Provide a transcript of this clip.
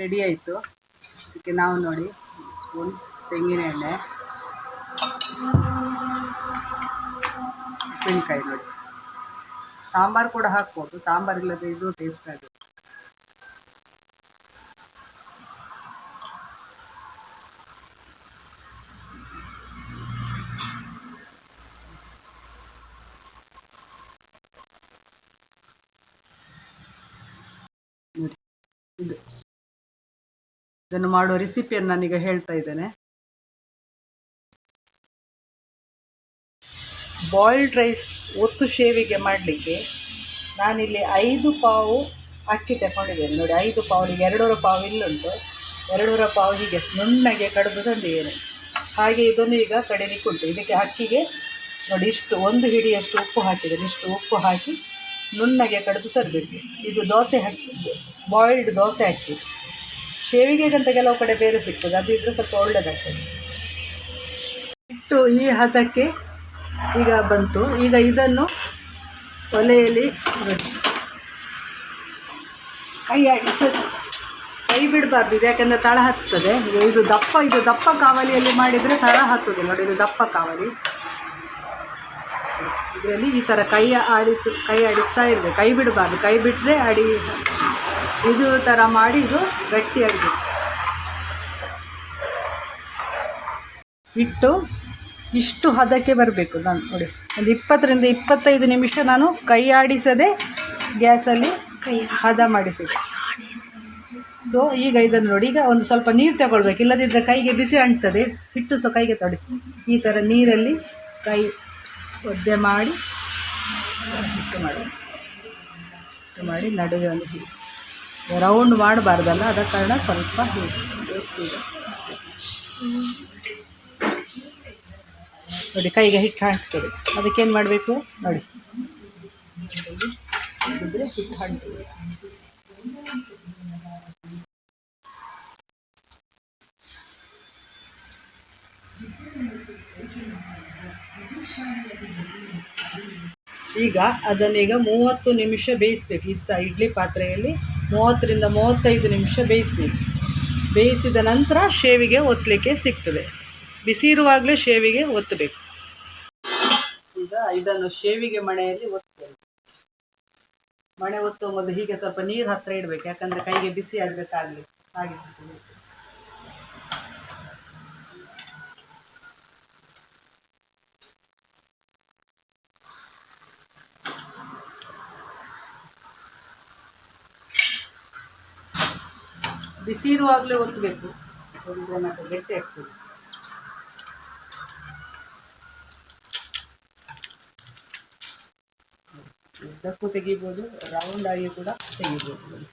Ready ಆಯಿತು. ಅದಕ್ಕೆ ನಾವು ನೋಡಿ ಸ್ಪೂನ್ ತೆಂಗಿನ ಎಣ್ಣೆ, ಉಪ್ಪಿನಕಾಯಿ ನೋಡಿ. ಸಾಂಬಾರು ಕೂಡ ಹಾಕ್ಬೋದು, ಸಾಂಬಾರು ಇಲ್ಲದೆ ಇದು ಟೇಸ್ಟ್ ಆಗುತ್ತೆ. ನೋಡಿ ಇದನ್ನು ಮಾಡುವ ರೆಸಿಪಿಯನ್ನು ನಾನೀಗ ಹೇಳ್ತಾ ಇದ್ದೇನೆ. ಬಾಯ್ಲ್ಡ್ ರೈಸ್ ಒತ್ತು ಶೇವಿಗೆ ಮಾಡಲಿಕ್ಕೆ ನಾನಿಲ್ಲಿ 5 ಪಾವು ಅಕ್ಕಿ ತಗೊಂಡಿದ್ದೇನೆ. ನೋಡಿ 5 ಪಾವಲಿಗೆ 200 ಪಾವು ಇಲ್ಲುಂಟು, 200 ಪಾವು ಹೀಗೆ ನುಣ್ಣಗೆ ಕಡಿದು ತಂದಿದ್ದೇನೆ. ಹಾಗೆ ಇದನ್ನು ಈಗ ಕಡಿಲಿಕ್ಕೆ ಉಂಟು. ಇದಕ್ಕೆ ಅಕ್ಕಿಗೆ ನೋಡಿ ಇಷ್ಟು 1 ಹಿಡಿಯಷ್ಟು ಉಪ್ಪು ಹಾಕಿದ್ದೇನೆ. ಇಷ್ಟು ಉಪ್ಪು ಹಾಕಿ ನುಣ್ಣಗೆ ಕಡಿದು ತರಬೇಕು. ಇದು ದೋಸೆ ಅಕ್ಕಿ, ಬಾಯ್ಲ್ಡ್ ದೋಸೆ ಅಕ್ಕಿ. ಶೇವಿಗೆಗಂತ ಕೆಲವು ಕಡೆ ಬೇರೆ ಸಿಗ್ತದೆ, ಅದು ಇದ್ದರೆ ಸ್ವಲ್ಪ ಒಳ್ಳೆಯದಾಗ್ತದೆ. ಇಟ್ಟು ಈ ಹದಕ್ಕೆ ಈಗ ಬಂತು. ಈಗ ಇದನ್ನು ಒಲೆಯಲ್ಲಿ ಕೈ ಆಡಿಸೋದು, ಕೈ ಬಿಡಬಾರ್ದು ಇದು, ಯಾಕೆಂದರೆ ತಳ ಹತ್ತುತ್ತದೆ. ಇದು ದಪ್ಪ ಕಾವಲಿಯಲ್ಲಿ ಮಾಡಿದರೆ ತಳ ಹತ್ತುದು. ನೋಡಿ ಇದು ದಪ್ಪ ಕಾವಲಿ. ಇದರಲ್ಲಿ ಈ ಥರ ಕೈ ಆಡಿಸ್ತಾ ಇರಬೇಕು, ಕೈ ಬಿಡಬಾರ್ದು. ಕೈ ಬಿಟ್ಟರೆ ಇದು ಥರ ಮಾಡಿ ಇದು ಗಟ್ಟಿಯಾಗಬೇಕು. ಇಟ್ಟು ಇಷ್ಟು ಹದಕ್ಕೆ ಬರಬೇಕು. ನಾನು ನೋಡಿ ಒಂದು 20 ರಿಂದ 25 ನಿಮಿಷ ನಾನು ಕೈ ಆಡಿಸದೆ ಗ್ಯಾಸಲ್ಲಿ ಹದ ಮಾಡಿಸಿದೆ. ಸೊ ಈಗ ಇದನ್ನು ನೋಡಿ, ಈಗ ಒಂದು ಸ್ವಲ್ಪ ನೀರು ತಗೊಳ್ಬೇಕು, ಇಲ್ಲದಿದ್ದರೆ ಕೈಗೆ ಬಿಸಿ ಅಂಟ್ತದೆ, ಹಿಟ್ಟು ಸಹ ಕೈಗೆ ತೊಡಿ. ಈ ಥರ ನೀರಲ್ಲಿ ಕೈ ಒದ್ದೆ ಮಾಡಿ ಹಿಟ್ಟು ಮಾಡಿ ನಡುವೆ ಒಂದು ಹೀಗೆ ರೌಂಡ್ ಮಾಡಬಾರ್ದಲ್ಲ, ಆದ ಕಾರಣ ಸ್ವಲ್ಪ ಹೀಗೆ ನೋಡಿ ಕೈಗೆ ಹಿಟ್ಟು ಅಂಟ್ತದೆ. ಅದಕ್ಕೇನು ಮಾಡಬೇಕು ನೋಡಿ, ಇದ್ರೆ ಹಿಟ್ಟು ಅಂಟ್ತದೆ. ಈಗ ಅದನ್ನೀಗ 30 ನಿಮಿಷ ಬೇಯಿಸಬೇಕು. ಇಡ್ಲಿ ಪಾತ್ರೆಯಲ್ಲಿ 30 ರಿಂದ 35 ನಿಮಿಷ ಬೇಯಿಸಬೇಕು. ಬೇಯಿಸಿದ ನಂತರ ಶೇವಿಗೆ ಒತ್ತಲಿಕ್ಕೆ ಸಿಗ್ತದೆ. ಬಿಸಿ ಇರುವಾಗಲೇ ಶೇವಿಗೆ ಒತ್ತಬೇಕು. ಈಗ ಇದನ್ನು ಶೇವಿಗೆ ಮಣೆಯಲ್ಲಿ ಒತ್ತಬೇಕು. ಮಣೆ ಒತ್ತುವ ಮೊದಲು ಹೀಗೆ ಸ್ವಲ್ಪ ನೀರು ಹತ್ತಿರ ಇಡಬೇಕು, ಯಾಕಂದರೆ ಕೈಗೆ ಬಿಸಿ ಆಗಬೇಕಾಗಲಿ. ಹಾಗೆ ಬಿಸಿ ಇರುವಾಗಲೇ ಒತ್ತಬೇಕು, ಮತ್ತೆ ಗಟ್ಟಿ ಆಗ್ತದೆ. ಉದ್ದಕ್ಕೂ ತೆಗಿಬೋದು, ರೌಂಡ್ ಆಗಿ ಕೂಡ ತೆಗಿಬೋದು.